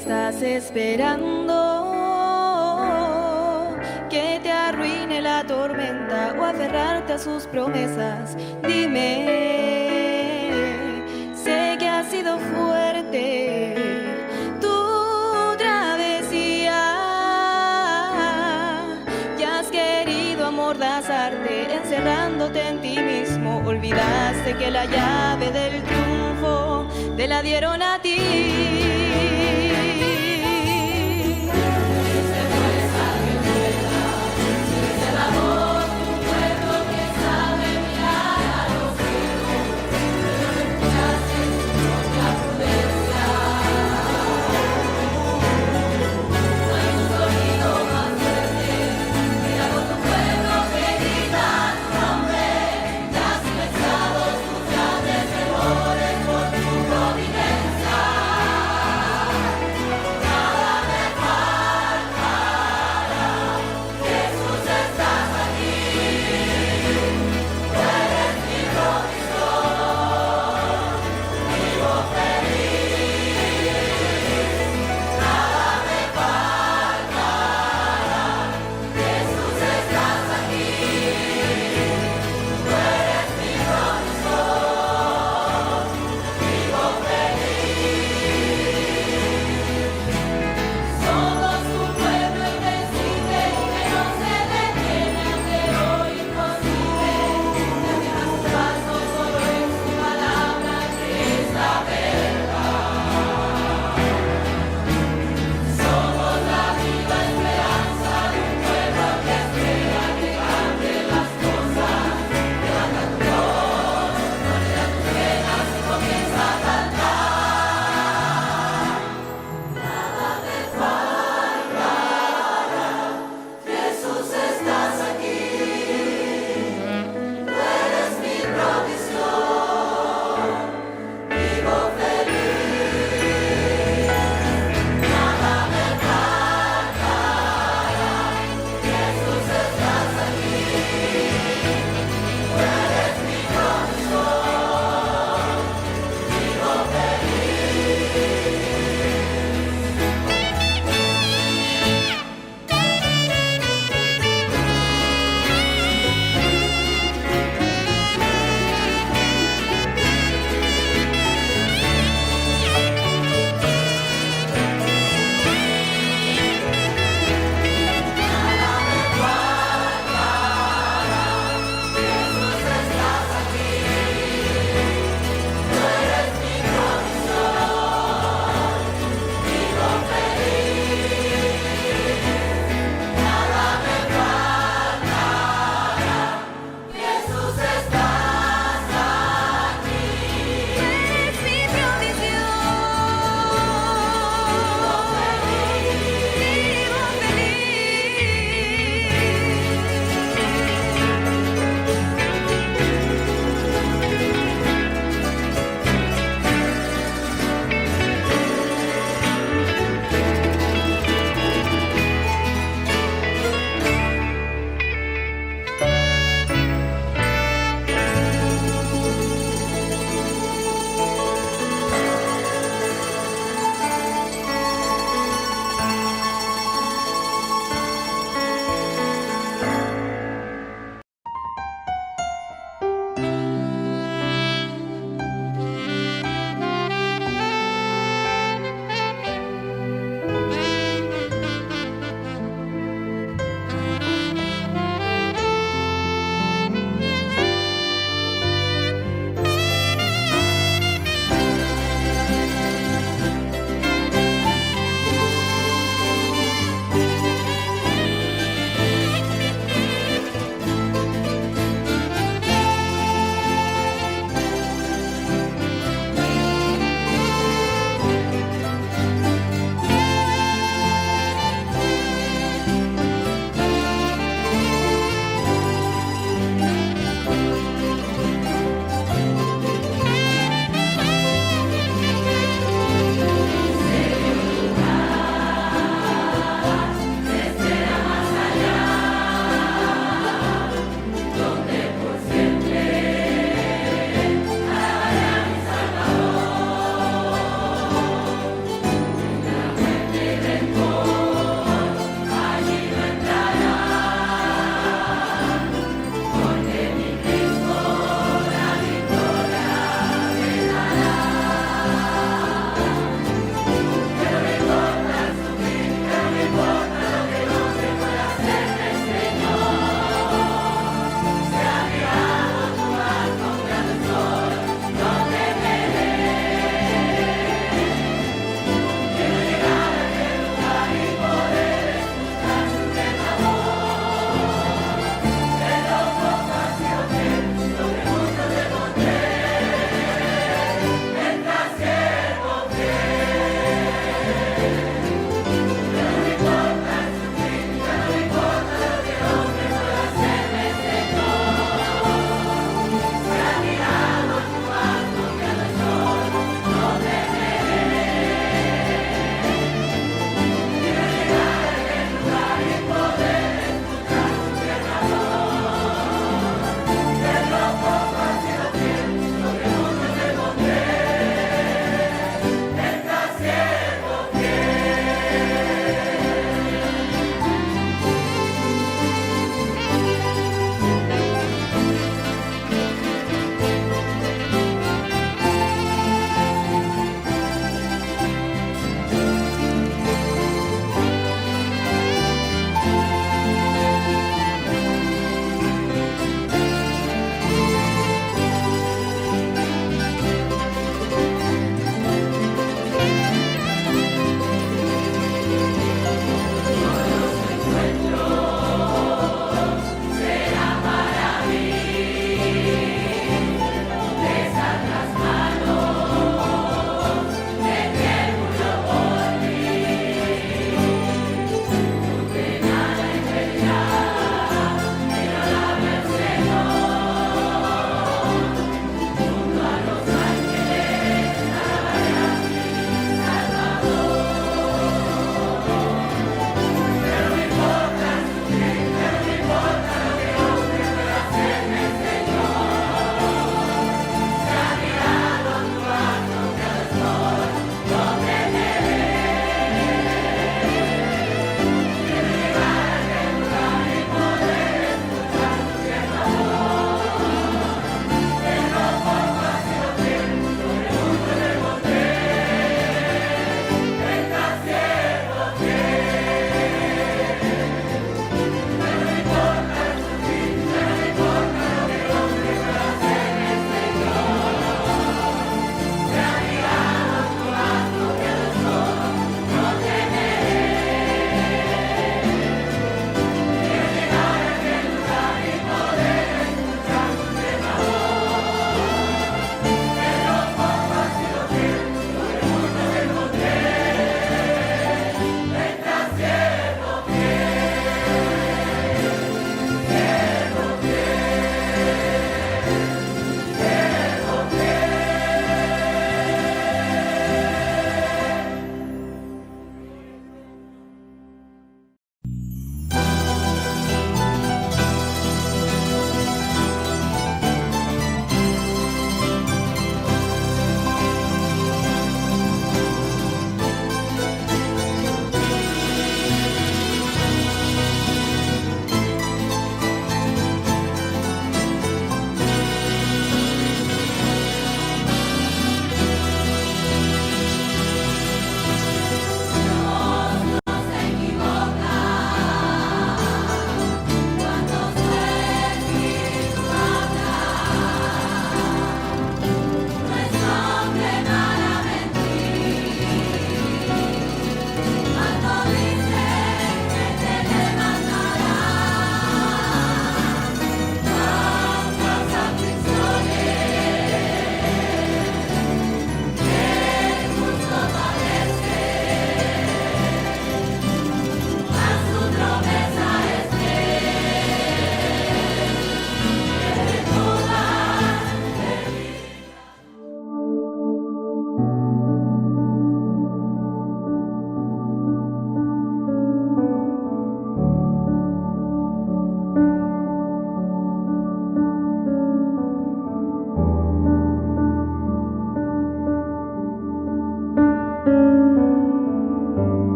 estás esperando? ¿Que te arruine la tormenta o aferrarte a sus promesas? Dime, sé que ha sido fuerte tu travesía y has querido amordazarte encerrándote en ti mismo. Olvidaste que la llave del triunfo te la dieron a ti.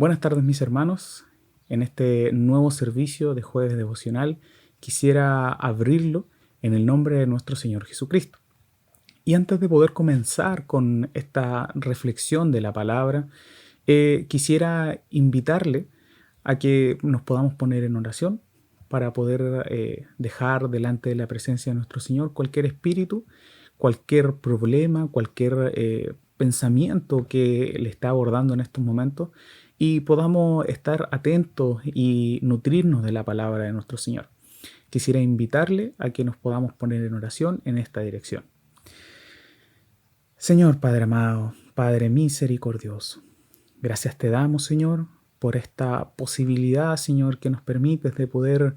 Buenas tardes, mis hermanos. En este nuevo servicio de Jueves Devocional quisiera abrirlo en el nombre de nuestro Señor Jesucristo. Y antes de poder comenzar con esta reflexión de la palabra, quisiera invitarle a que nos podamos poner en oración para poder dejar delante de la presencia de nuestro Señor cualquier espíritu, cualquier problema, cualquier pensamiento que le está abordando en estos momentos, y podamos estar atentos y nutrirnos de la palabra de nuestro Señor. Quisiera invitarle a que nos podamos poner en oración en esta dirección. Señor Padre amado, Padre misericordioso, gracias te damos, Señor, por esta posibilidad, Señor, que nos permites de poder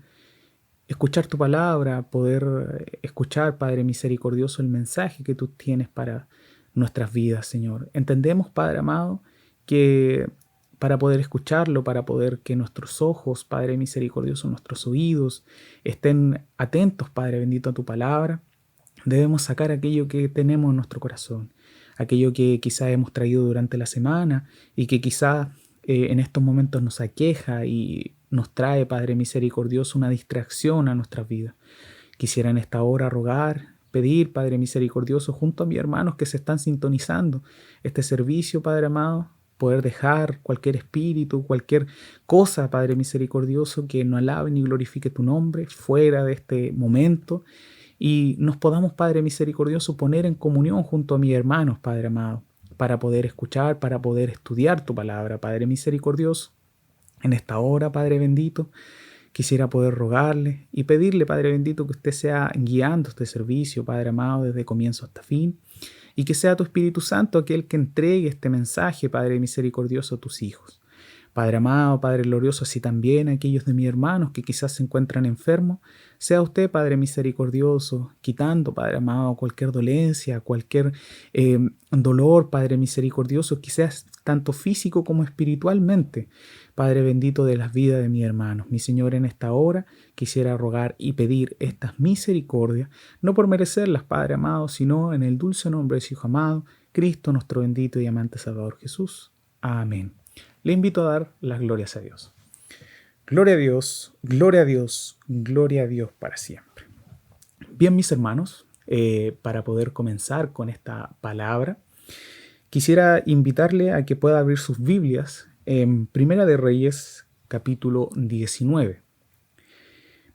escuchar tu palabra, poder escuchar, Padre misericordioso, el mensaje que tú tienes para nuestras vidas, Señor. Entendemos, Padre amado, que para poder escucharlo, para poder que nuestros ojos, Padre misericordioso, nuestros oídos estén atentos, Padre bendito, a tu palabra, debemos sacar aquello que tenemos en nuestro corazón, aquello que quizás hemos traído durante la semana y que quizás en estos momentos nos aqueja y nos trae, Padre misericordioso, una distracción a nuestras vidas. Quisiera en esta hora rogar, pedir, Padre misericordioso, junto a mis hermanos que se están sintonizando este servicio, Padre amado, poder dejar cualquier espíritu, cualquier cosa, Padre misericordioso, que no alabe ni glorifique tu nombre fuera de este momento, y nos podamos, Padre misericordioso, poner en comunión junto a mis hermanos, Padre amado, para poder escuchar, para poder estudiar tu palabra, Padre misericordioso. En esta hora, Padre bendito, quisiera poder rogarle y pedirle, Padre bendito, que usted sea guiando este servicio, Padre amado, desde comienzo hasta fin, y que sea tu Espíritu Santo aquel que entregue este mensaje, Padre misericordioso, a tus hijos. Padre amado, Padre glorioso, así también aquellos de mis hermanos que quizás se encuentran enfermos, sea usted, Padre misericordioso, quitando, Padre amado, cualquier dolencia, cualquier dolor, Padre misericordioso, quizás tanto físico como espiritualmente, Padre bendito, de las vidas de mis hermanos. Mi Señor, en esta hora quisiera rogar y pedir estas misericordias, no por merecerlas, Padre amado, sino en el dulce nombre de su Hijo amado, Cristo, nuestro bendito y amante Salvador Jesús. Amén. Le invito a dar las glorias a Dios. Gloria a Dios, gloria a Dios, gloria a Dios para siempre. Bien, mis hermanos, para poder comenzar con esta palabra, quisiera invitarle a que pueda abrir sus Biblias en Primera de Reyes, capítulo 19.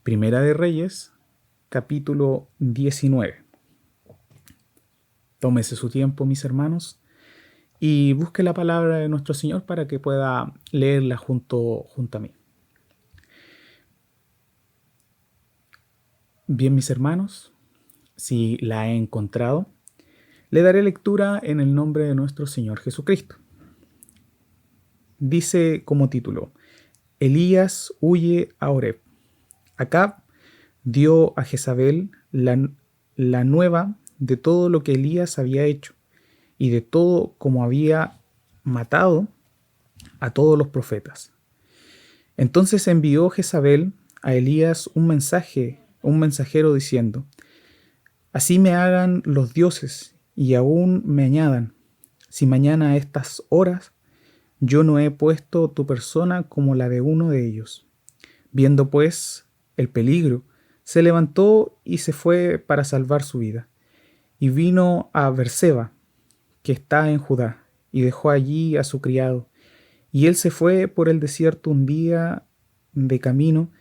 Primera de Reyes, capítulo 19. Tómese su tiempo, mis hermanos, y busque la palabra de nuestro Señor para que pueda leerla junto a mí. Bien, mis hermanos, si la he encontrado, le daré lectura en el nombre de nuestro Señor Jesucristo. Dice como título: Elías huye a Oreb. Acab dio a Jezabel la nueva de todo lo que Elías había hecho y de todo como había matado a todos los profetas. Entonces envió Jezabel a Elías un mensajero diciendo: Así me hagan los dioses y aún me añadan, si mañana a estas horas yo no he puesto tu persona como la de uno de ellos. Viendo pues el peligro, se levantó y se fue para salvar su vida, y vino a Berseba, que está en Judá, y dejó allí a su criado. Y él se fue por el desierto un día de camino,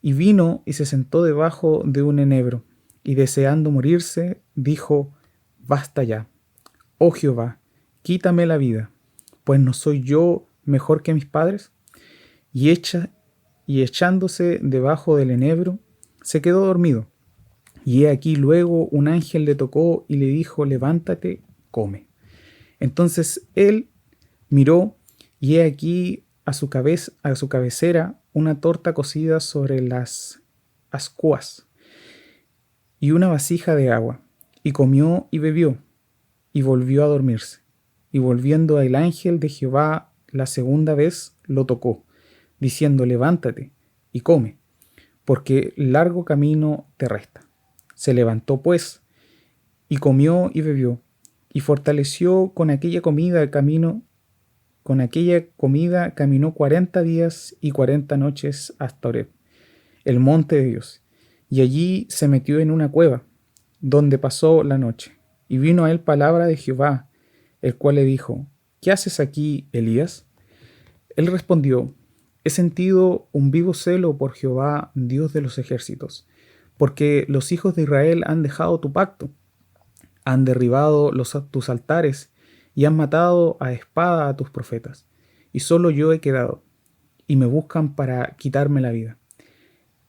y vino y se sentó debajo de un enebro, y deseando morirse, dijo: Basta ya, oh Jehová, quítame la vida, pues no soy yo mejor que mis padres. Y echándose debajo del enebro, se quedó dormido. Y he aquí luego un ángel le tocó y le dijo: Levántate, come. Entonces él miró, y he aquí a su cabecera una torta cocida sobre las ascuas y una vasija de agua, y comió y bebió, y volvió a dormirse. Y volviendo el ángel de Jehová la segunda vez, lo tocó, diciendo: Levántate y come, porque largo camino te resta. Se levantó pues, y comió y bebió, y fortaleció con aquella comida el camino con aquella comida caminó 40 días y 40 noches hasta Horeb, el monte de Dios, y allí se metió en una cueva, donde pasó la noche. Y vino a él palabra de Jehová, el cual le dijo: ¿Qué haces aquí, Elías? Él respondió: He sentido un vivo celo por Jehová, Dios de los ejércitos, porque los hijos de Israel han dejado tu pacto, han derribado tus altares y han matado a espada a tus profetas, y solo yo he quedado, y me buscan para quitarme la vida.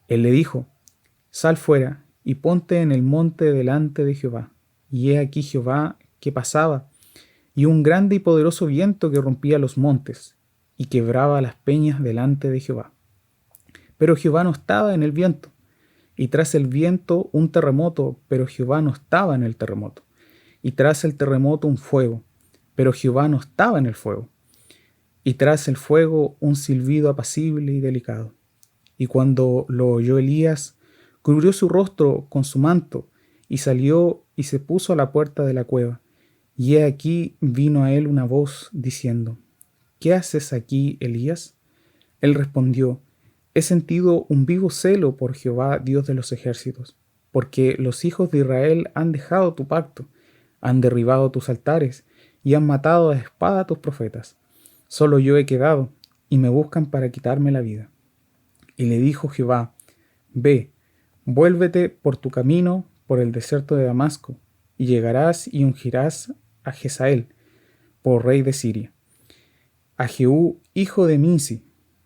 Él le dijo: Sal fuera y ponte en el monte delante de Jehová. Y he aquí Jehová que pasaba, y un grande y poderoso viento que rompía los montes, y quebraba las peñas delante de Jehová. Pero Jehová no estaba en el viento, y tras el viento un terremoto, pero Jehová no estaba en el terremoto. Y tras el terremoto un fuego, pero Jehová no estaba en el fuego. Y tras el fuego un silbido apacible y delicado. Y cuando lo oyó Elías, cubrió su rostro con su manto, y salió y se puso a la puerta de la cueva. Y he aquí vino a él una voz diciendo: ¿Qué haces aquí, Elías? Él respondió: He sentido un vivo celo por Jehová, Dios de los ejércitos, porque los hijos de Israel han dejado tu pacto, han derribado tus altares y han matado a espada a tus profetas. Solo yo he quedado, y me buscan para quitarme la vida. Y le dijo Jehová: Ve, vuélvete por tu camino por el desierto de Damasco, y llegarás y ungirás a Jezael por rey de Siria. A Jehú, hijo de Nimsi,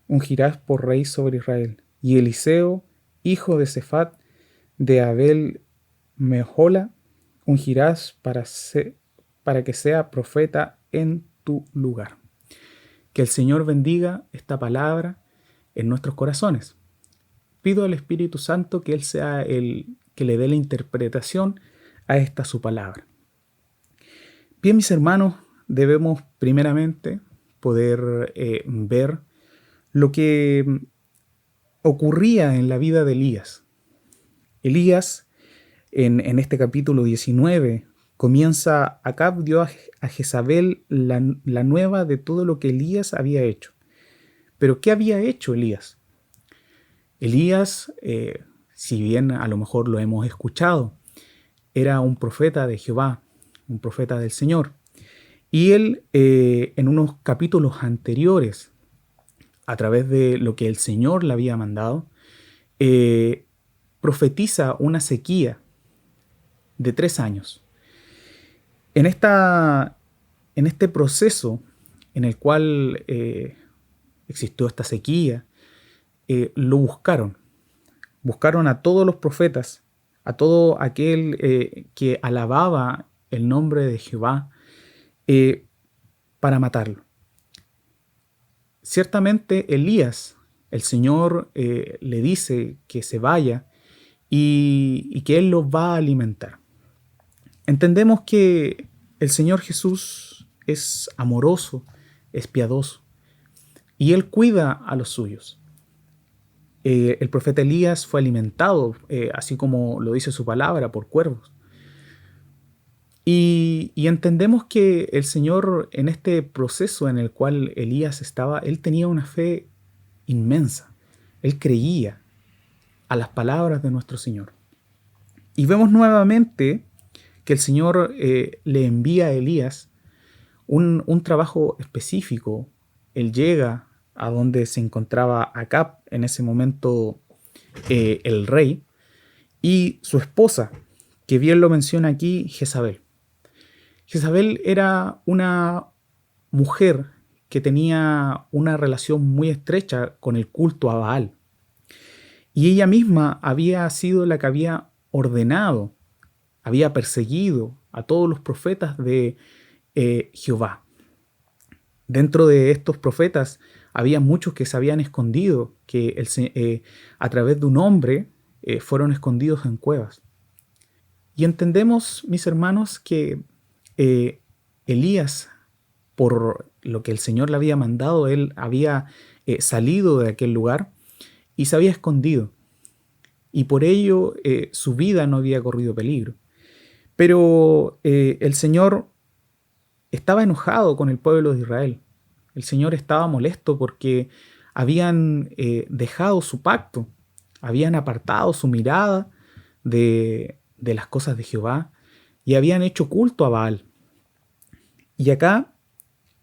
ungirás por rey sobre Israel, y Eliseo, hijo de Safat, de Abel Mehola, ungirás para que sea profeta en tu lugar. Que el Señor bendiga esta palabra en nuestros corazones. Pido al Espíritu Santo que Él sea el que le dé la interpretación a esta su palabra. Bien, mis hermanos, debemos primeramente poder ver lo que ocurría en la vida de Elías. Elías, en este capítulo 19, comienza: Acab dio a Jezabel la nueva de todo lo que Elías había hecho. Pero ¿qué había hecho Elías? Elías, si bien a lo mejor lo hemos escuchado, era un profeta de Jehová, un profeta del Señor. Y él, en unos capítulos anteriores, a través de lo que el Señor le había mandado, profetiza una sequía de 3 años. En este proceso en el cual existió esta sequía, lo buscaron. Buscaron a todos los profetas, a todo aquel que alababa el nombre de Jehová, para matarlo. Ciertamente Elías, el Señor le dice que se vaya y que Él los va a alimentar. Entendemos que el Señor Jesús es amoroso, es piadoso, y Él cuida a los suyos. El profeta Elías fue alimentado, así como lo dice su palabra, por cuervos. Y entendemos que el Señor, en este proceso en el cual Elías estaba, Él tenía una fe inmensa. Él creía a las palabras de nuestro Señor. Y vemos nuevamente que el Señor le envía a Elías un trabajo específico. Él llega a donde se encontraba Acab, en ese momento el rey, y su esposa, que bien lo menciona aquí, Jezabel. Jezabel era una mujer que tenía una relación muy estrecha con el culto a Baal. Y ella misma había sido la que había ordenado, había perseguido a todos los profetas de Jehová. Dentro de estos profetas había muchos que se habían escondido, que a través de un hombre fueron escondidos en cuevas. Y entendemos, mis hermanos, que Elías, por lo que el Señor le había mandado, él había salido de aquel lugar y se había escondido. Y por ello su vida no había corrido peligro. Pero el Señor estaba enojado con el pueblo de Israel. El Señor estaba molesto porque habían dejado su pacto, habían apartado su mirada de las cosas de Jehová y habían hecho culto a Baal. Y acá,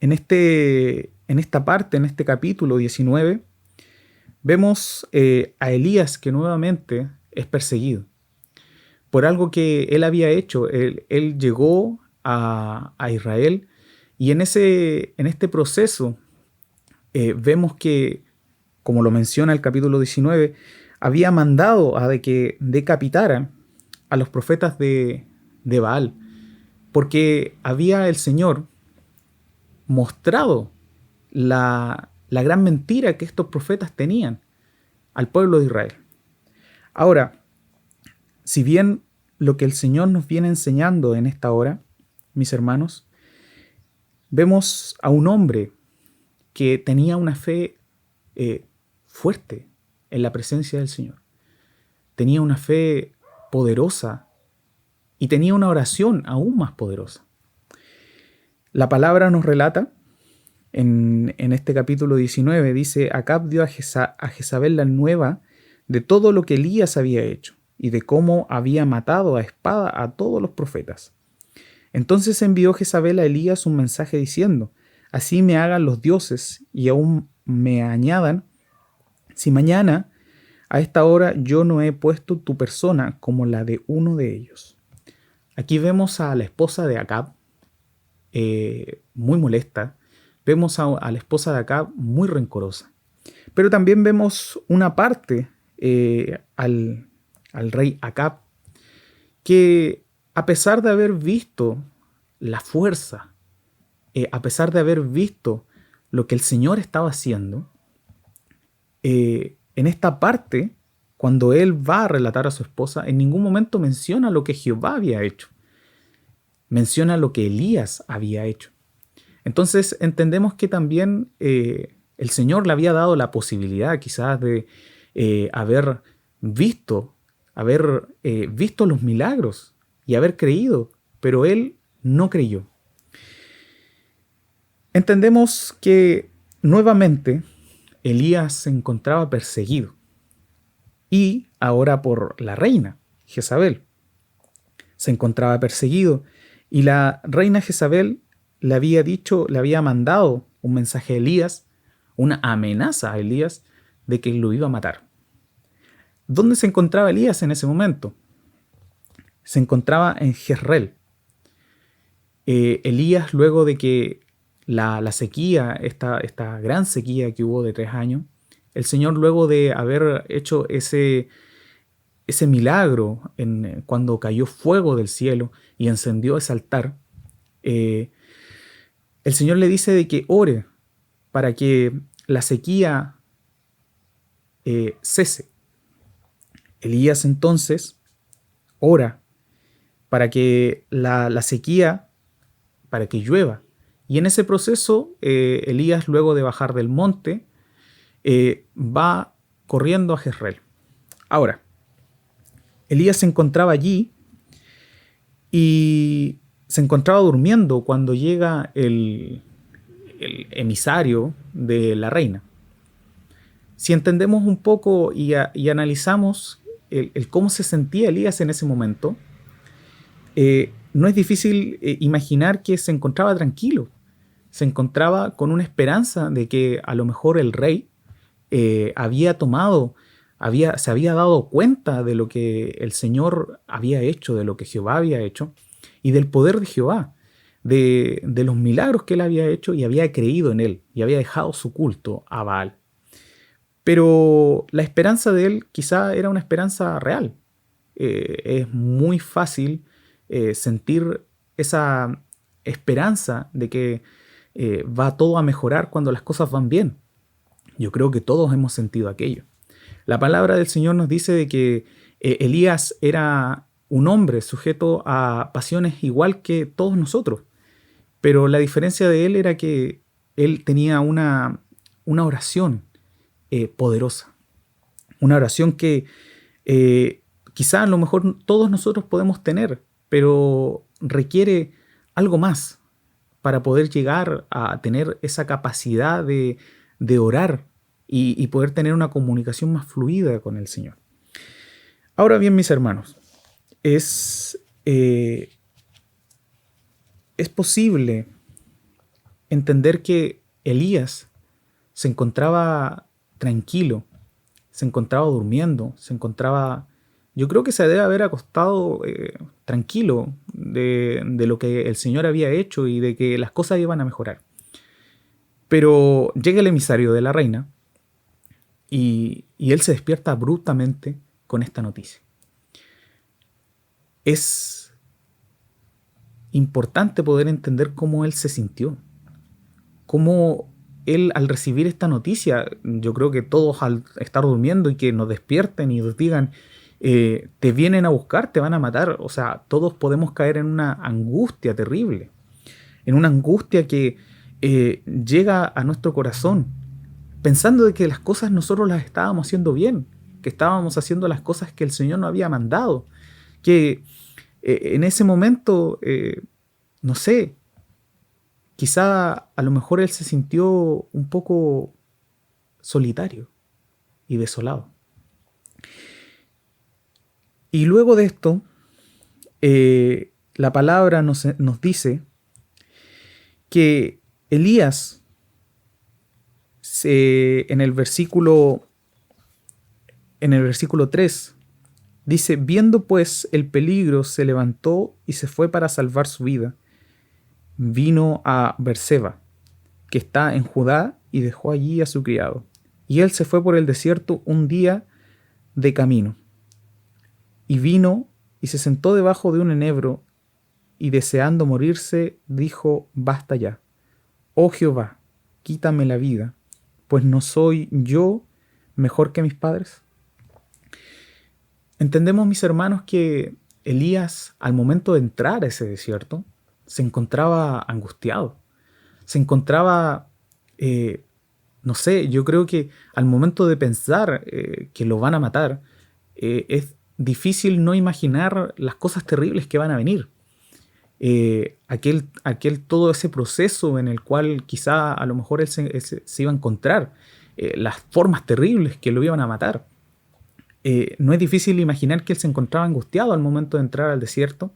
en esta parte, en este capítulo 19, vemos a Elías que nuevamente es perseguido por algo que él había hecho. Él llegó a Israel y en este proceso vemos que, como lo menciona el capítulo 19, había mandado a de que decapitaran a los profetas de Baal, porque había el Señor mostrado la gran mentira que estos profetas tenían al pueblo de Israel. Ahora, si bien lo que el Señor nos viene enseñando en esta hora, mis hermanos, vemos a un hombre que tenía una fe fuerte en la presencia del Señor. Tenía una fe poderosa y tenía una oración aún más poderosa. La palabra nos relata en este capítulo 19, dice: Acab dio a Jezabel la nueva de todo lo que Elías había hecho y de cómo había matado a espada a todos los profetas. Entonces envió Jezabel a Elías un mensaje diciendo: Así me hagan los dioses y aún me añadan, si mañana a esta hora yo no he puesto tu persona como la de uno de ellos. Aquí vemos a la esposa de Acab muy molesta. Vemos a la esposa de Acab muy rencorosa. Pero también vemos una parte al rey Acab que, a pesar de haber visto la fuerza, a pesar de haber visto lo que el Señor estaba haciendo, en esta parte, cuando él va a relatar a su esposa, en ningún momento menciona lo que Jehová había hecho. Menciona lo que Elías había hecho. Entonces entendemos que también el Señor le había dado la posibilidad quizás de haber visto los milagros y haber creído, pero él no creyó. Entendemos que nuevamente Elías se encontraba perseguido, y ahora por la reina Jezabel. Se encontraba perseguido y la reina Jezabel le había mandado un mensaje a Elías, una amenaza a Elías de que lo iba a matar. ¿Dónde se encontraba Elías en ese momento? Se encontraba en Jezreel. Elías, luego de que la sequía, esta gran sequía que hubo de 3 años, el Señor, luego de haber hecho ese milagro cuando cayó fuego del cielo y encendió ese altar, el Señor le dice de que ore para que la sequía cese. Elías entonces ora para que la sequía, para que llueva. Y en ese proceso, Elías, luego de bajar del monte, va corriendo a Jezreel. Ahora, Elías se encontraba allí y se encontraba durmiendo cuando llega el emisario de la reina. Si entendemos un poco y analizamos el cómo se sentía Elías en ese momento, no es difícil imaginar que se encontraba tranquilo. Se encontraba con una esperanza de que a lo mejor el rey se había dado cuenta de lo que el Señor había hecho, de lo que Jehová había hecho, y del poder de Jehová, de los milagros que él había hecho, y había creído en él, y había dejado su culto a Baal. Pero la esperanza de él quizá era una esperanza real. Es muy fácil sentir esa esperanza de que va todo a mejorar cuando las cosas van bien. Yo creo que todos hemos sentido aquello. La palabra del Señor nos dice de que Elías era un hombre sujeto a pasiones igual que todos nosotros, pero la diferencia de él era que él tenía una oración poderosa, una oración que quizá a lo mejor todos nosotros podemos tener, pero requiere algo más, para poder llegar a tener esa capacidad de orar y poder tener una comunicación más fluida con el Señor. Ahora bien, mis hermanos, es posible entender que Elías se encontraba tranquilo, se encontraba durmiendo, yo creo que se debe haber acostado tranquilo de lo que el Señor había hecho y de que las cosas iban a mejorar. Pero llega el emisario de la reina y él se despierta abruptamente con esta noticia. Es importante poder entender cómo él se sintió, cómo él al recibir esta noticia, yo creo que todos al estar durmiendo y que nos despierten y nos digan, te vienen a buscar, te van a matar, o sea, todos podemos caer en una angustia terrible, en una angustia que llega a nuestro corazón, pensando de que las cosas nosotros las estábamos haciendo bien, que estábamos haciendo las cosas que el Señor nos había mandado, que en ese momento, no sé, quizá a lo mejor él se sintió un poco solitario y desolado. Y luego de esto, la palabra nos dice que Elías, en el versículo 3, dice, viendo pues el peligro, se levantó y se fue para salvar su vida. Vino a Berseba, que está en Judá, y dejó allí a su criado. Y él se fue por el desierto un día de camino. Y vino y se sentó debajo de un enebro, y deseando morirse, dijo, basta ya. Oh Jehová, quítame la vida, pues no soy yo mejor que mis padres. Entendemos, mis hermanos, que Elías, al momento de entrar a ese desierto, se encontraba angustiado. Se encontraba, no sé, yo creo que al momento de pensar que lo van a matar, es difícil no imaginar las cosas terribles que van a venir. Todo ese proceso en el cual quizá a lo mejor él se iba a encontrar, las formas terribles que lo iban a matar. No es difícil imaginar que él se encontraba angustiado al momento de entrar al desierto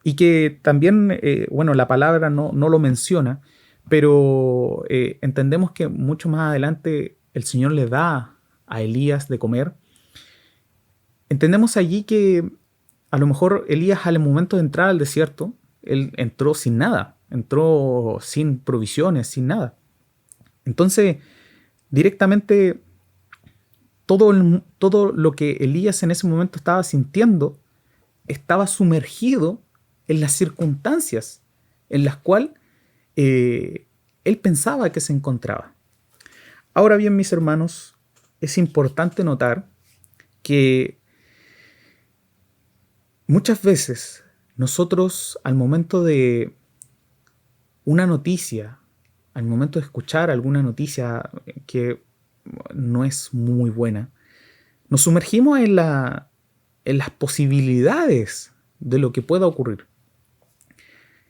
y que también, la palabra no lo menciona, pero entendemos que mucho más adelante el Señor le da a Elías de comer. Entendemos allí que a lo mejor Elías al momento de entrar al desierto, él entró sin nada, entró sin provisiones, sin nada. Entonces, directamente todo lo que Elías en ese momento estaba sintiendo estaba sumergido en las circunstancias en las cuales él pensaba que se encontraba. Ahora bien, mis hermanos, es importante notar que muchas veces nosotros al momento de una noticia, al momento de escuchar alguna noticia que no es muy buena, nos sumergimos en las posibilidades de lo que pueda ocurrir.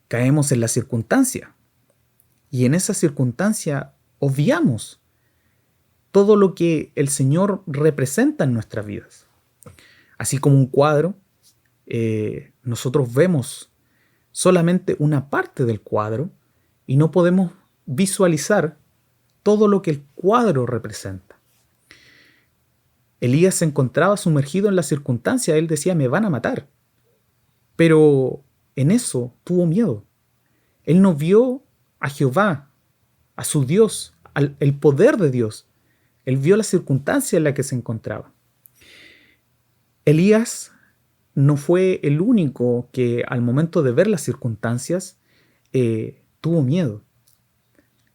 Caemos en la circunstancia y en esa circunstancia obviamos todo lo que el Señor representa en nuestras vidas. Así como un cuadro, nosotros vemos solamente una parte del cuadro y no podemos visualizar todo lo que el cuadro representa. Elías se encontraba sumergido en la circunstancia, él decía, me van a matar. Pero en eso tuvo miedo. Él no vio a Jehová, a su Dios, el poder de Dios. Él vio la circunstancia en la que se encontraba. Elías no fue el único que al momento de ver las circunstancias tuvo miedo.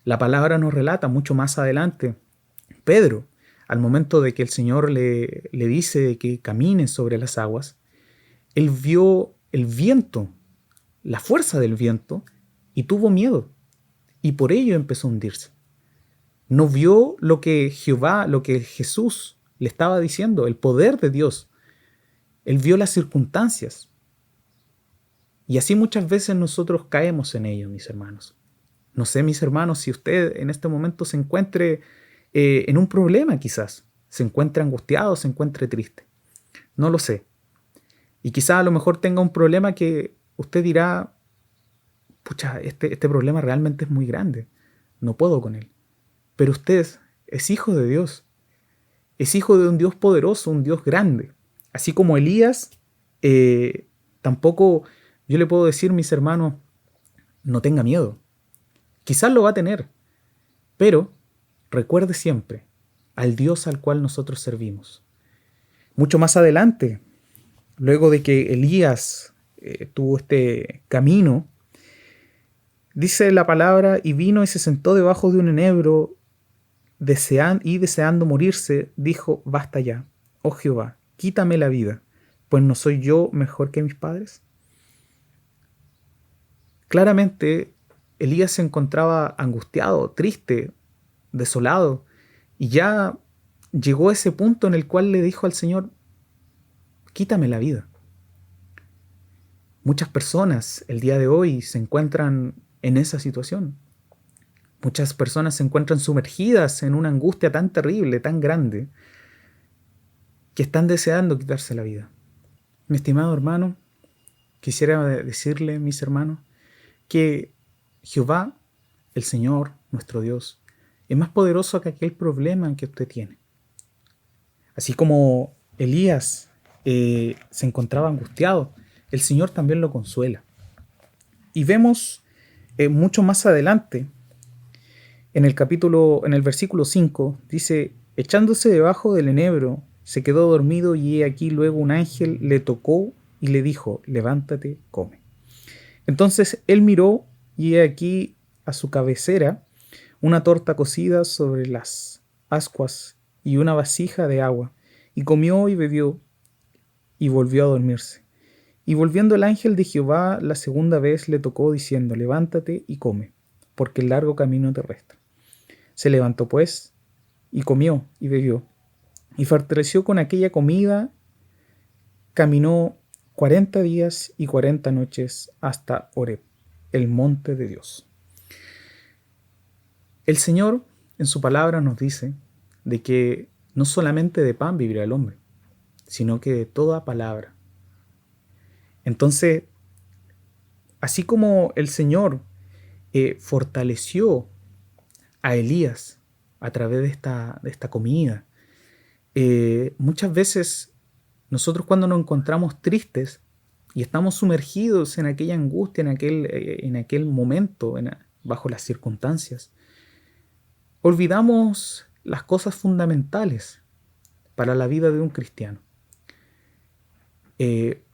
La palabra nos relata mucho más adelante. Pedro, al momento de que el Señor le dice que camine sobre las aguas, él vio el viento, la fuerza del viento, y tuvo miedo. Y por ello empezó a hundirse. No vio lo que Jehová, lo que Jesús le estaba diciendo, el poder de Dios. Él vio las circunstancias. Y así muchas veces nosotros caemos en ello, mis hermanos. No sé, mis hermanos, si usted en este momento se encuentre en un problema quizás, se encuentre angustiado, se encuentre triste. No lo sé. Y quizás a lo mejor tenga un problema que usted dirá, pucha, este problema realmente es muy grande, no puedo con él. Pero usted es hijo de Dios, es hijo de un Dios poderoso, un Dios grande. Así como Elías, tampoco yo le puedo decir, mis hermanos, no tenga miedo. Quizás lo va a tener, pero recuerde siempre al Dios al cual nosotros servimos. Mucho más adelante, luego de que Elías tuvo este camino, dice la palabra, y vino y se sentó debajo de un enebro, deseando morirse, dijo, basta ya, oh Jehová, quítame la vida, pues no soy yo mejor que mis padres. Claramente, Elías se encontraba angustiado, triste, desolado, y ya llegó a ese punto en el cual le dijo al Señor, quítame la vida. Muchas personas el día de hoy se encuentran en esa situación. Muchas personas se encuentran sumergidas en una angustia tan terrible, tan grande, que están deseando quitarse la vida. Mi estimado hermano, quisiera decirle, mis hermanos, que Jehová, el Señor, nuestro Dios, es más poderoso que aquel problema que usted tiene. Así como Elías se encontraba angustiado, el Señor también lo consuela. Y vemos mucho más adelante, en el versículo 5, dice, echándose debajo del enebro, se quedó dormido y he aquí luego un ángel le tocó y le dijo, levántate, come. Entonces él miró y he aquí a su cabecera una torta cocida sobre las ascuas y una vasija de agua, y comió y bebió y volvió a dormirse. Y volviendo el ángel de Jehová la segunda vez le tocó diciendo, levántate y come, porque el largo camino te resta. Se levantó pues y comió y bebió, y fortaleció con aquella comida, caminó 40 días y 40 noches hasta Horeb, el monte de Dios. El Señor en su palabra nos dice de que no solamente de pan vivirá el hombre, sino que de toda palabra. Entonces, así como el Señor fortaleció a Elías a través de esta comida, muchas veces nosotros cuando nos encontramos tristes y estamos sumergidos en aquella angustia, en aquel momento, bajo las circunstancias, olvidamos las cosas fundamentales para la vida de un cristiano.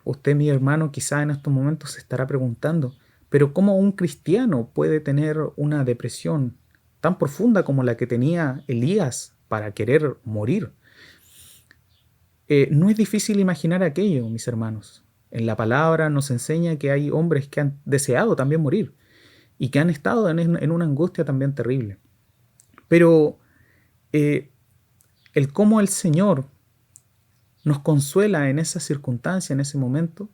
Usted, mi hermano, quizá en estos momentos se estará preguntando, pero ¿cómo un cristiano puede tener una depresión tan profunda como la que tenía Elías para querer morir? No es difícil imaginar aquello, mis hermanos. En la palabra nos enseña que hay hombres que han deseado también morir y que han estado en una angustia también terrible. Pero el cómo el Señor nos consuela en esa circunstancia, en ese momento,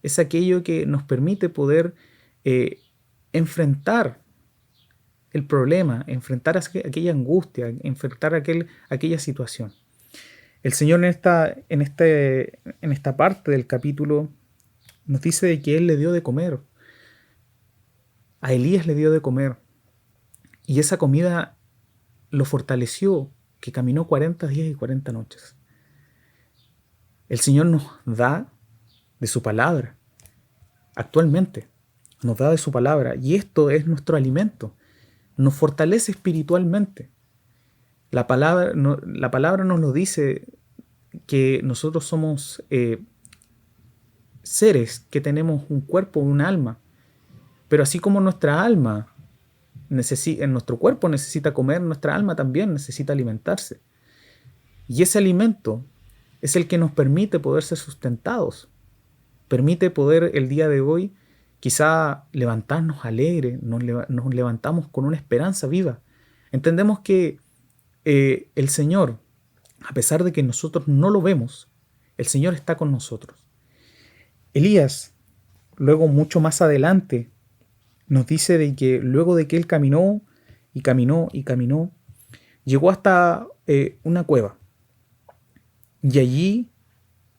es aquello que nos permite poder enfrentar el problema, enfrentar aquella angustia, enfrentar aquella situación. El Señor en esta parte del capítulo nos dice de que Él le dio de comer. A Elías le dio de comer. Y esa comida lo fortaleció, que caminó 40 días y 40 noches. El Señor nos da de su palabra. Actualmente nos da de su palabra. Y esto es nuestro alimento. Nos fortalece espiritualmente. La palabra nos lo dice que nosotros somos seres que tenemos un cuerpo y un alma. Pero así como nuestra alma nuestro cuerpo necesita comer, nuestra alma también necesita alimentarse. Y ese alimento es el que nos permite poder ser sustentados. Permite poder el día de hoy quizá levantarnos alegres, nos levantamos con una esperanza viva. Entendemos que el Señor, a pesar de que nosotros no lo vemos, el Señor está con nosotros. Elías, luego mucho más adelante, nos dice de que luego de que él caminó y caminó y caminó, llegó hasta una cueva. Y allí,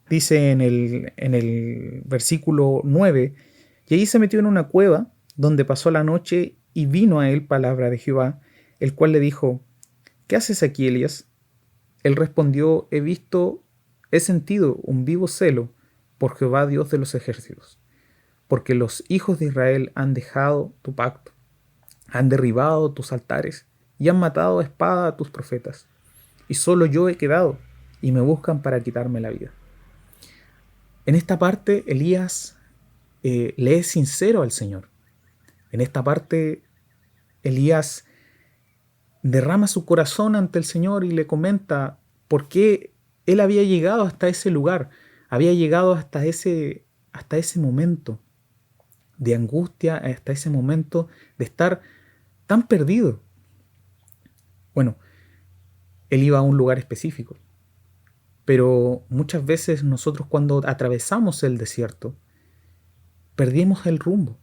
dice en el versículo 9, y allí se metió en una cueva donde pasó la noche y vino a él palabra de Jehová, el cual le dijo, ¿qué haces aquí, Elías? Él respondió, he sentido un vivo celo por Jehová Dios de los ejércitos, porque los hijos de Israel han dejado tu pacto, han derribado tus altares y han matado a espada a tus profetas, y solo yo he quedado, y me buscan para quitarme la vida. En esta parte, Elías le es sincero al Señor. En esta parte, Elías derrama su corazón ante el Señor y le comenta por qué él había llegado hasta ese lugar, había llegado hasta ese momento de angustia, hasta ese momento de estar tan perdido. Bueno, él iba a un lugar específico, pero muchas veces nosotros cuando atravesamos el desierto, perdimos el rumbo,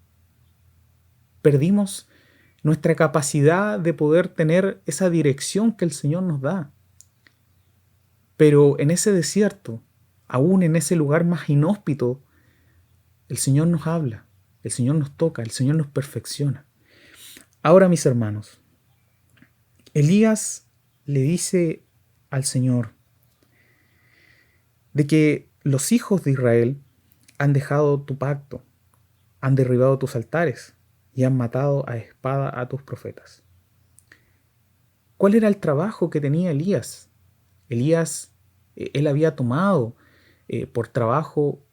perdimos nuestra capacidad de poder tener esa dirección que el Señor nos da. Pero en ese desierto, aún en ese lugar más inhóspito, el Señor nos habla, el Señor nos toca, el Señor nos perfecciona. Ahora, mis hermanos, Elías le dice al Señor de que los hijos de Israel han dejado tu pacto, han derribado tus altares y han matado a espada a tus profetas. ¿Cuál era el trabajo que tenía Elías? Elías, él había tomado por trabajo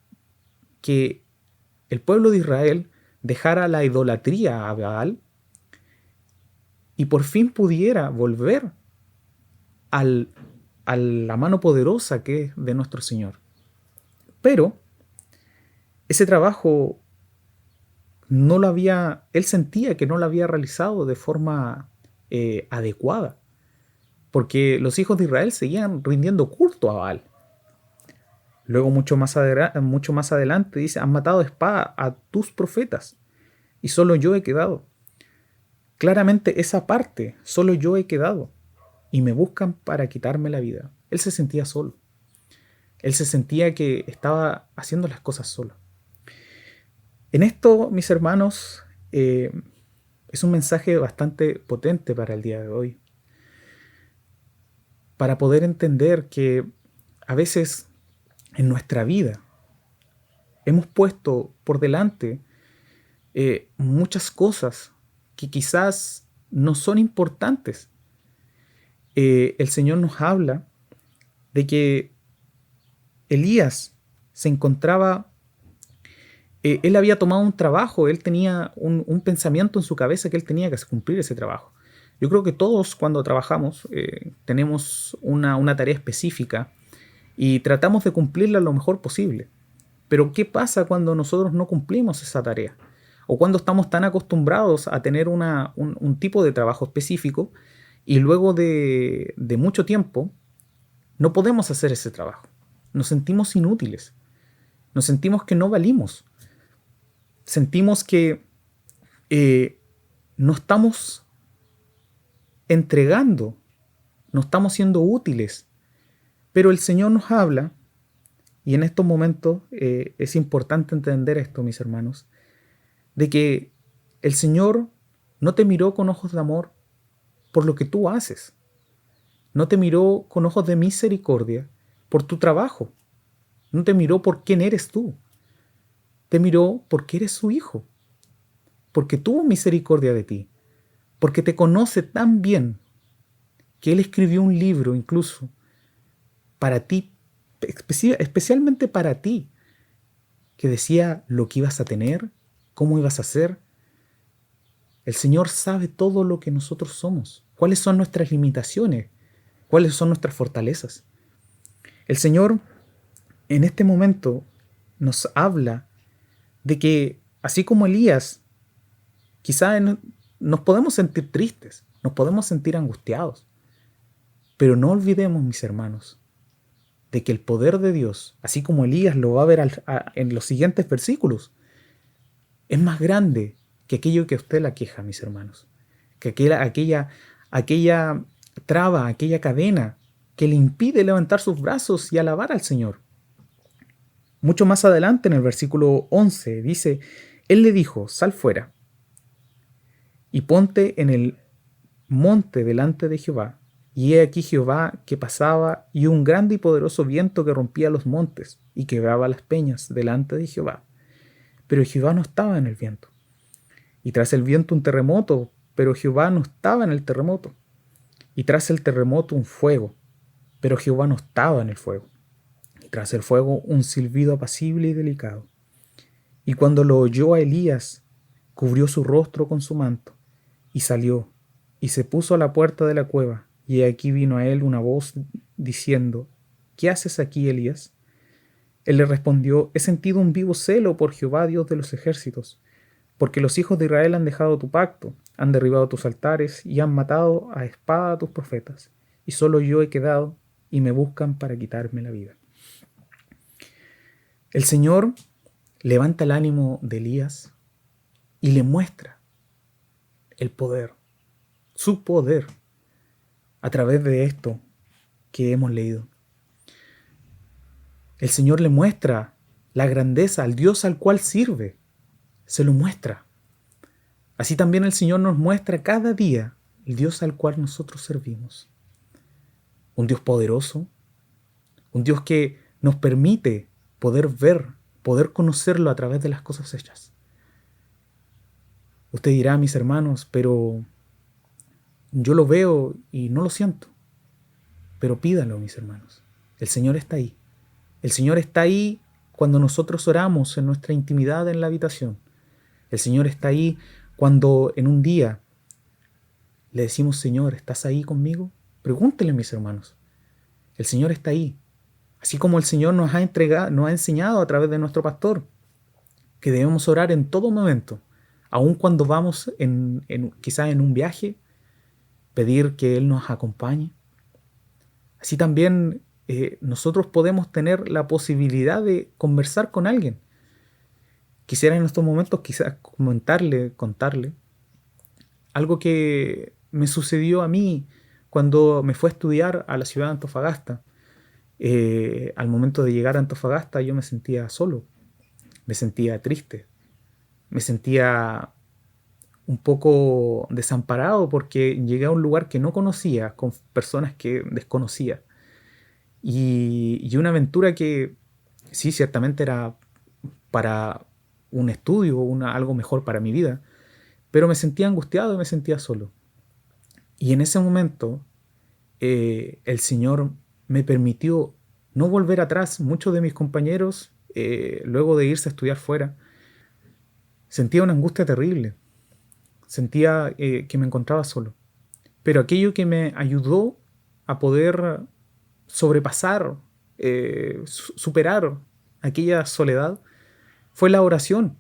que el pueblo de Israel dejara la idolatría a Baal y por fin pudiera volver a la mano poderosa que es de nuestro Señor. Pero ese trabajo él sentía que no lo había realizado de forma adecuada, porque los hijos de Israel seguían rindiendo culto a Baal. Luego mucho más adelante dice, han matado a espada a tus profetas y solo yo he quedado. Claramente esa parte, solo yo he quedado y me buscan para quitarme la vida. Él se sentía solo. Él se sentía que estaba haciendo las cosas solo. En esto, mis hermanos, es un mensaje bastante potente para el día de hoy. Para poder entender que a veces en nuestra vida hemos puesto por delante muchas cosas que quizás no son importantes. El Señor nos habla de que Elías se encontraba, él había tomado un trabajo, él tenía un pensamiento en su cabeza que él tenía que cumplir ese trabajo. Yo creo que todos cuando trabajamos tenemos una tarea específica y tratamos de cumplirla lo mejor posible. Pero ¿qué pasa cuando nosotros no cumplimos esa tarea? O cuando estamos tan acostumbrados a tener un tipo de trabajo específico y luego de mucho tiempo no podemos hacer ese trabajo. Nos sentimos inútiles. Nos sentimos que no valimos. Sentimos que no estamos entregando, no estamos siendo útiles. Pero el Señor nos habla, y en estos momentos es importante entender esto, mis hermanos, de que el Señor no te miró con ojos de amor por lo que tú haces. No te miró con ojos de misericordia por tu trabajo. No te miró por quién eres tú. Te miró porque eres su hijo. Porque tuvo misericordia de ti. Porque te conoce tan bien que Él escribió un libro incluso para ti, especialmente para ti, que decía lo que ibas a tener, cómo ibas a ser. El Señor sabe todo lo que nosotros somos, cuáles son nuestras limitaciones, cuáles son nuestras fortalezas. El Señor en este momento nos habla de que, así como Elías, quizá nos podemos sentir tristes, nos podemos sentir angustiados, pero no olvidemos, mis hermanos, de que el poder de Dios, así como Elías lo va a ver en los siguientes versículos, es más grande que aquello que a usted la queja, mis hermanos, que aquella traba, aquella cadena que le impide levantar sus brazos y alabar al Señor. Mucho más adelante en el versículo 11 dice, Él le dijo, sal fuera y ponte en el monte delante de Jehová. Y he aquí Jehová que pasaba y un grande y poderoso viento que rompía los montes y quebraba las peñas delante de Jehová. Pero Jehová no estaba en el viento. Y tras el viento un terremoto, pero Jehová no estaba en el terremoto. Y tras el terremoto un fuego, pero Jehová no estaba en el fuego. Y tras el fuego un silbido apacible y delicado. Y cuando lo oyó a Elías, cubrió su rostro con su manto, y salió, y se puso a la puerta de la cueva, y aquí vino a él una voz diciendo, ¿qué haces aquí, Elías? Él le respondió, he sentido un vivo celo por Jehová, Dios de los ejércitos, porque los hijos de Israel han dejado tu pacto, han derribado tus altares, y han matado a espada a tus profetas, y solo yo he quedado, y me buscan para quitarme la vida. El Señor levanta el ánimo de Elías y le muestra el poder, su poder, a través de esto que hemos leído. El Señor le muestra la grandeza al Dios al cual sirve, se lo muestra. Así también el Señor nos muestra cada día el Dios al cual nosotros servimos. Un Dios poderoso, un Dios que nos permite poder ver, poder conocerlo a través de las cosas hechas. Usted dirá, mis hermanos, pero yo lo veo y no lo siento. Pero pídalo, mis hermanos. El Señor está ahí. El Señor está ahí cuando nosotros oramos en nuestra intimidad en la habitación. El Señor está ahí cuando en un día le decimos, Señor, ¿estás ahí conmigo? Pregúntenle, mis hermanos. El Señor está ahí. Así como el Señor nos ha enseñado a través de nuestro pastor que debemos orar en todo momento, aun cuando vamos quizás en un viaje, pedir que Él nos acompañe. Así también nosotros podemos tener la posibilidad de conversar con alguien. Quisiera en estos momentos quizás contarle algo que me sucedió a mí cuando me fui a estudiar a la ciudad de Antofagasta. Al momento de llegar a Antofagasta yo me sentía solo, me sentía triste, me sentía un poco desamparado porque llegué a un lugar que no conocía, con personas que desconocía. Y una aventura que sí, ciertamente era para un estudio, algo mejor para mi vida, pero me sentía angustiado y me sentía solo. Y en ese momento el Señor me permitió no volver atrás. Muchos de mis compañeros, luego de irse a estudiar fuera, sentía una angustia terrible. Sentía que me encontraba solo. Pero aquello que me ayudó a poder sobrepasar, superar aquella soledad, fue la oración.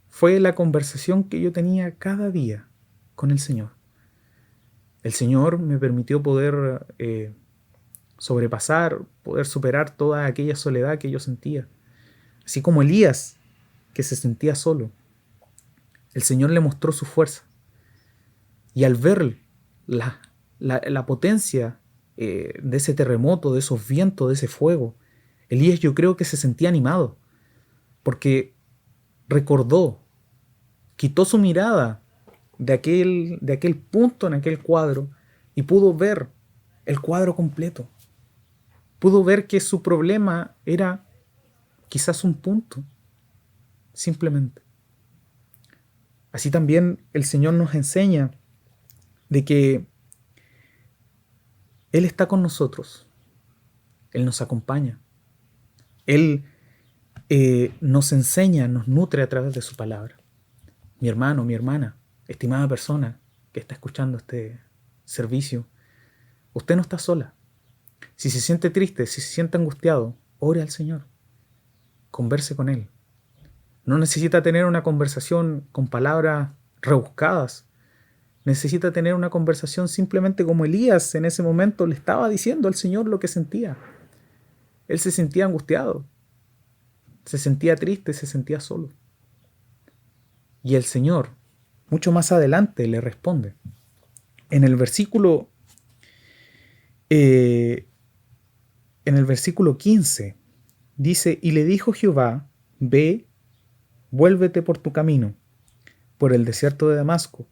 Fue la conversación que yo tenía cada día con el Señor. El Señor me permitió poder sobrepasar, poder superar toda aquella soledad que yo sentía. Así como Elías, que se sentía solo. El Señor le mostró su fuerza. Y al ver la potencia de ese terremoto, de esos vientos, de ese fuego, Elías yo creo que se sentía animado. Porque recordó, quitó su mirada de aquel punto en aquel cuadro y pudo ver el cuadro completo. Pudo ver que su problema era quizás un punto, simplemente. Así también el Señor nos enseña de que Él está con nosotros. Él nos acompaña. Él nos enseña, nos nutre a través de su palabra. Mi hermano, mi hermana, estimada persona que está escuchando este servicio, usted no está sola. Si se siente triste, si se siente angustiado, ore al Señor. Converse con Él. No necesita tener una conversación con palabras rebuscadas. Necesita tener una conversación simplemente como Elías en ese momento le estaba diciendo al Señor lo que sentía. Él se sentía angustiado. Se sentía triste, se sentía solo. Y el Señor, mucho más adelante, le responde. En el versículo, en el versículo 15, dice, y le dijo Jehová, ve, vuélvete por tu camino, por el desierto de Damasco,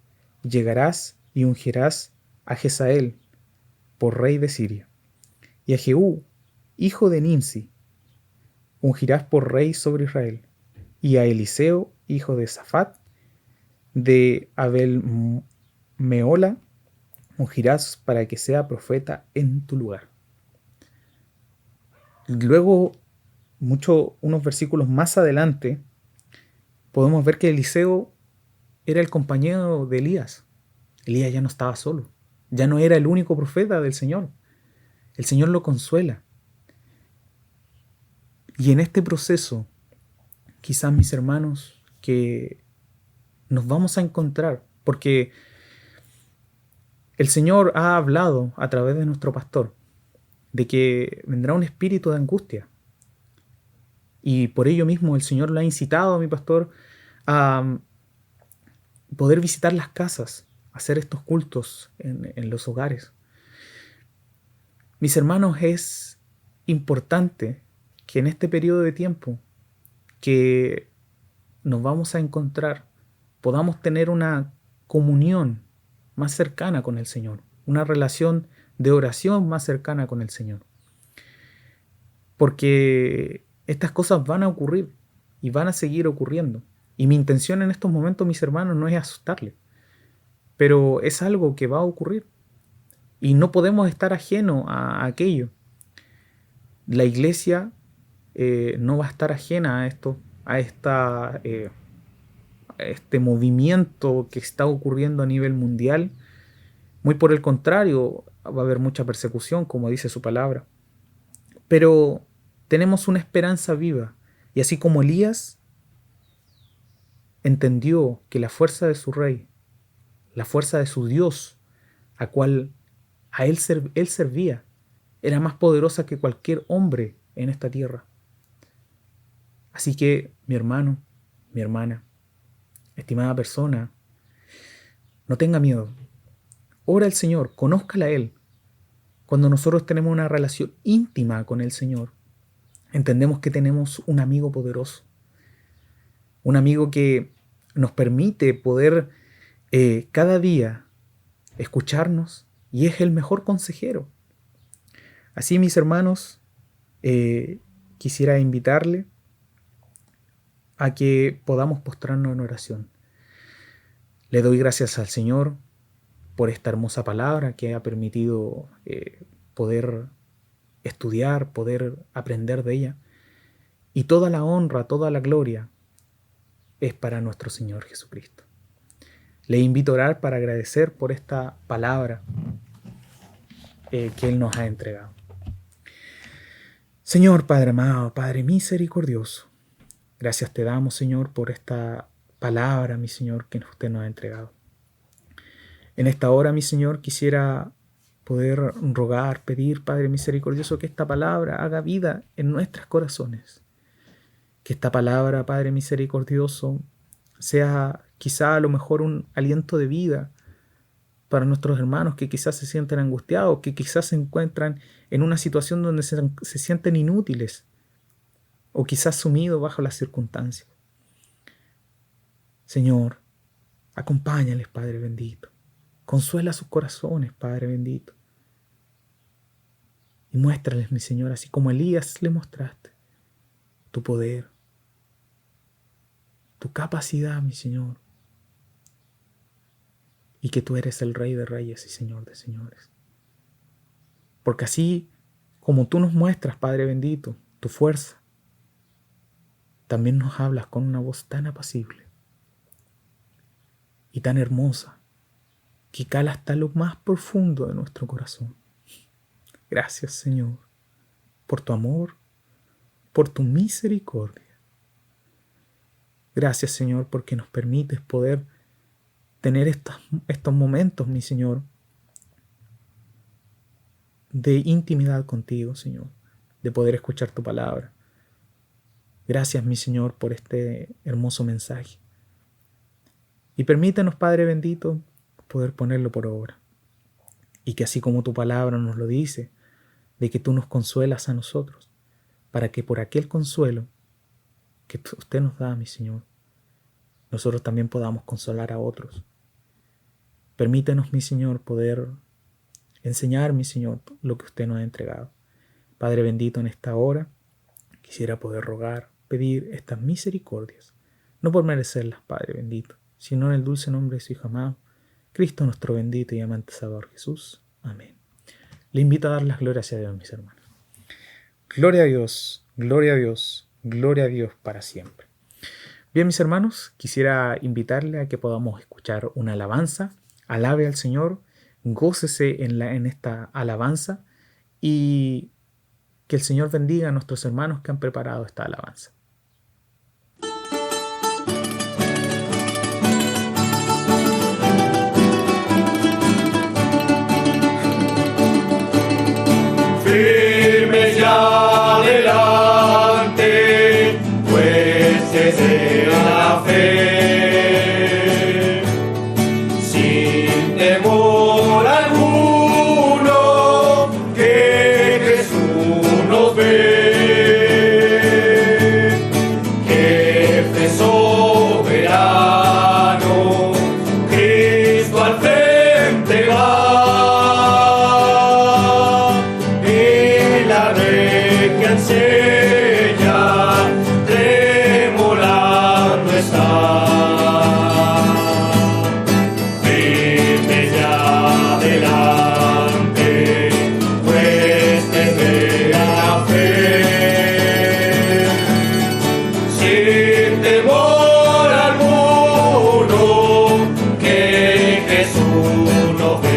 y llegarás y ungirás a Jezael por rey de Siria, y a Jehú, hijo de Nimsi, ungirás por rey sobre Israel, y a Eliseo, hijo de Safat, de Abel Meola, ungirás para que sea profeta en tu lugar. Luego, unos versículos más adelante, podemos ver que Eliseo era el compañero de Elías. Elías ya no estaba solo, ya no era el único profeta del Señor. El Señor lo consuela. Y en este proceso, quizás mis hermanos, que nos vamos a encontrar, porque el Señor ha hablado a través de nuestro pastor de que vendrá un espíritu de angustia. Y por ello mismo el Señor lo ha incitado a mi pastor a poder visitar las casas, hacer estos cultos en los hogares. Mis hermanos, es importante que en este periodo de tiempo que nos vamos a encontrar, podamos tener una comunión más cercana con el Señor, una relación de oración más cercana con el Señor. Porque estas cosas van a ocurrir y van a seguir ocurriendo. Y mi intención en estos momentos, mis hermanos, no es asustarles, pero es algo que va a ocurrir. Y no podemos estar ajenos a aquello. La iglesia no va a estar ajena a esto, a este movimiento que está ocurriendo a nivel mundial. Muy por el contrario, va a haber mucha persecución, como dice su palabra. Pero tenemos una esperanza viva. Y así como Elías entendió que la fuerza de su rey, la fuerza de su Dios, a cual a él servía, era más poderosa que cualquier hombre en esta tierra. Así que, mi hermano, mi hermana, estimada persona, no tenga miedo. Ora al Señor, conózcala a Él. Cuando nosotros tenemos una relación íntima con el Señor, entendemos que tenemos un amigo poderoso, un amigo que nos permite poder cada día escucharnos y es el mejor consejero. Así, mis hermanos, quisiera invitarle a que podamos postrarnos en oración. Le doy gracias al Señor por esta hermosa palabra que ha permitido poder estudiar, poder aprender de ella. Y toda la honra, toda la gloria es para nuestro Señor Jesucristo. Le invito a orar para agradecer por esta palabra que Él nos ha entregado. Señor Padre amado, Padre misericordioso, gracias te damos, Señor, por esta palabra, mi Señor, que usted nos ha entregado. En esta hora, mi Señor, quisiera poder rogar, pedir, Padre misericordioso, que esta palabra haga vida en nuestros corazones. Que esta palabra, Padre misericordioso, sea quizá a lo mejor un aliento de vida para nuestros hermanos que quizás se sienten angustiados, que quizás se encuentran en una situación donde se sienten inútiles o quizás sumidos bajo las circunstancias. Señor, acompáñales, Padre bendito. Consuela sus corazones, Padre bendito. Y muéstrales, mi Señor, así como a Elías le mostraste, tu poder, tu capacidad, mi Señor. Y que tú eres el Rey de Reyes y Señor de Señores. Porque así como tú nos muestras, Padre bendito, tu fuerza, también nos hablas con una voz tan apacible y tan hermosa que cala hasta lo más profundo de nuestro corazón. Gracias, Señor, por tu amor, por tu misericordia. Gracias, Señor, porque nos permites poder tener estos momentos, mi Señor, de intimidad contigo, Señor, de poder escuchar tu palabra. Gracias, mi Señor, por este hermoso mensaje. Y permítenos, Padre bendito, poder ponerlo por obra. Y que así como tu palabra nos lo dice, de que tú nos consuelas a nosotros, para que por aquel consuelo que usted nos da, mi Señor, nosotros también podamos consolar a otros. Permítenos, mi Señor, poder enseñar, mi Señor, lo que usted nos ha entregado. Padre bendito, en esta hora quisiera poder rogar, pedir estas misericordias, no por merecerlas, Padre bendito, sino en el dulce nombre de su Hijo amado, Cristo nuestro bendito y amante Salvador Jesús. Amén. Le invito a dar las glorias a Dios, mis hermanos. Gloria a Dios, gloria a Dios, gloria a Dios para siempre. Bien, mis hermanos, quisiera invitarle a que podamos escuchar una alabanza. Alabe al Señor, gócese en esta alabanza y que el Señor bendiga a nuestros hermanos que han preparado esta alabanza. Firmes ya adelante, pues desde la fe, sin temor alguno, que Jesús nos ve, jefe soberano, Cristo al frente va. Enseña, tremolando está. Firme ya adelante, pues desde la fe, sin temor alguno, que Jesús nos ve.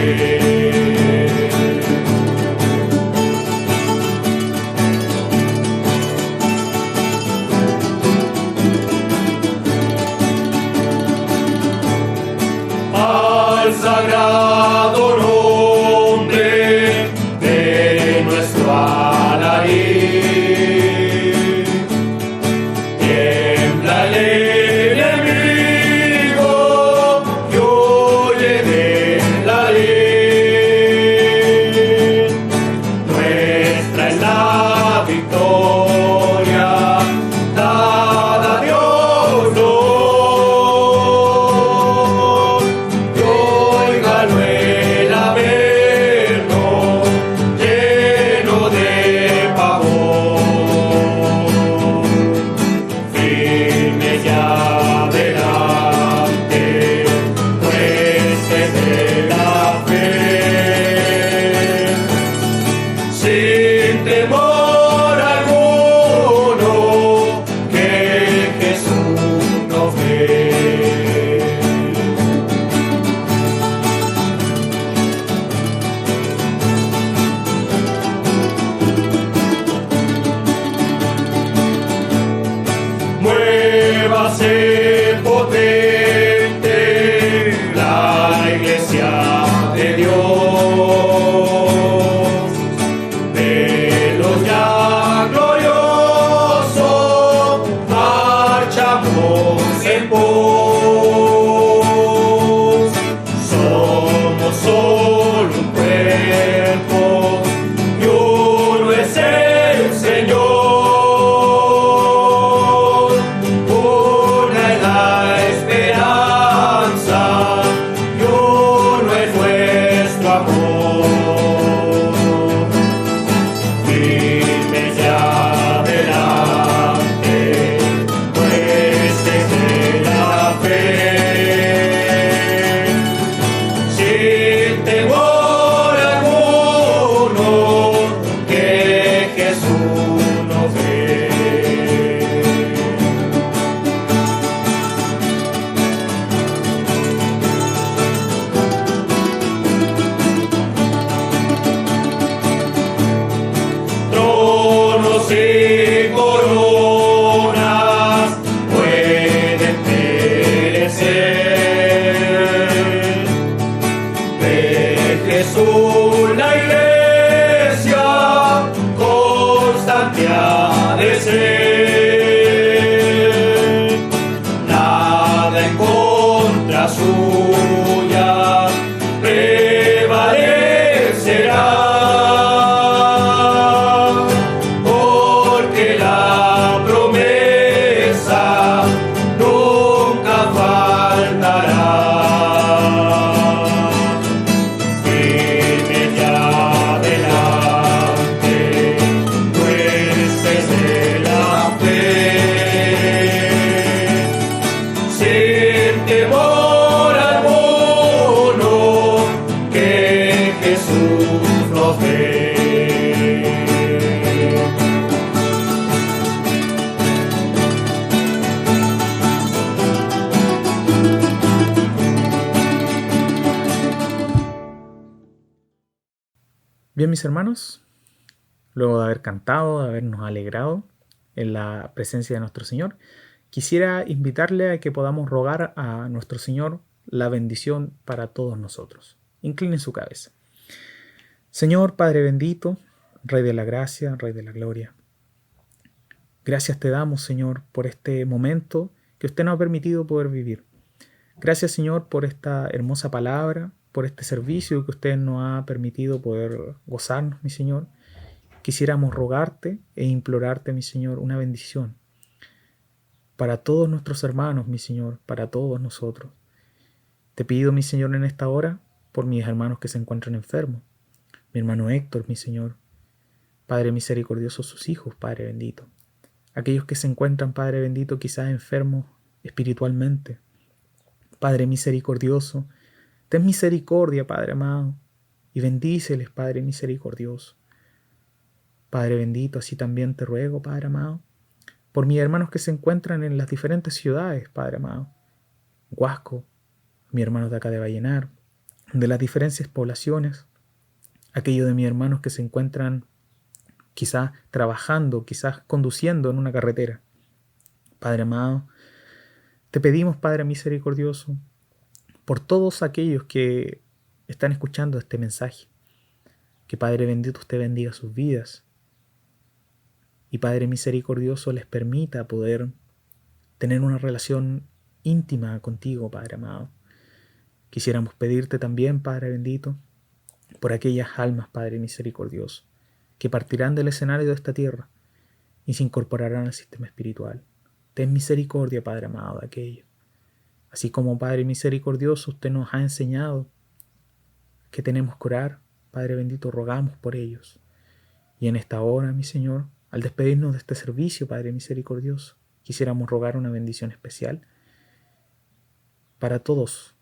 Sagrado nombre de nuestro alariz, tiembla el enemigo y huye de la ley. Nuestra es la victoria, dada a Dios no. Sin temor alguno, que Jesús nos ve. Muévase potente la iglesia de Dios. En pos, somos solo un cuerpo y uno es el Señor. Una es la Bien, mis hermanos, luego de haber cantado, de habernos alegrado en la presencia de nuestro Señor, quisiera invitarle a que podamos rogar a nuestro Señor la bendición para todos nosotros. Incline su cabeza. Señor Padre bendito, Rey de la gracia, Rey de la gloria, gracias te damos, Señor, por este momento que usted nos ha permitido poder vivir. Gracias, Señor, por esta hermosa palabra, por este servicio que usted nos ha permitido poder gozarnos, mi Señor. Quisiéramos rogarte e implorarte, mi Señor, una bendición para todos nuestros hermanos, mi Señor, para todos nosotros. Te pido, mi Señor, en esta hora, por mis hermanos que se encuentran enfermos, mi hermano Héctor, mi Señor, Padre misericordioso, sus hijos, Padre bendito. Aquellos que se encuentran, Padre bendito, quizás enfermos espiritualmente. Padre misericordioso, ten misericordia, Padre amado, y bendíceles, Padre misericordioso. Padre bendito, así también te ruego, Padre amado, por mis hermanos que se encuentran en las diferentes ciudades, Padre amado. Huasco, mis hermanos de acá de Vallenar, de las diferentes poblaciones, aquellos de mis hermanos que se encuentran quizás trabajando, quizás conduciendo en una carretera. Padre amado, te pedimos, Padre misericordioso, por todos aquellos que están escuchando este mensaje, que Padre bendito usted bendiga sus vidas y Padre misericordioso les permita poder tener una relación íntima contigo, Padre amado. Quisiéramos pedirte también, Padre bendito, por aquellas almas, Padre misericordioso, que partirán del escenario de esta tierra y se incorporarán al sistema espiritual. Ten misericordia, Padre amado, de aquello. Así como, Padre misericordioso, usted nos ha enseñado que tenemos que orar, Padre bendito, rogamos por ellos. Y en esta hora, mi Señor, al despedirnos de este servicio, Padre misericordioso, quisiéramos rogar una bendición especial para todos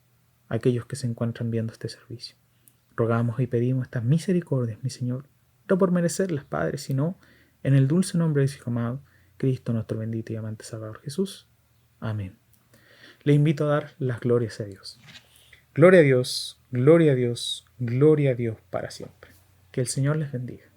aquellos que se encuentran viendo este servicio. Rogamos y pedimos estas misericordias, mi Señor, no por merecerlas, Padre, sino en el dulce nombre de su Hijo amado, Cristo nuestro bendito y amante Salvador Jesús. Amén. Le invito a dar las glorias a Dios. Gloria a Dios, gloria a Dios, gloria a Dios para siempre. Que el Señor les bendiga.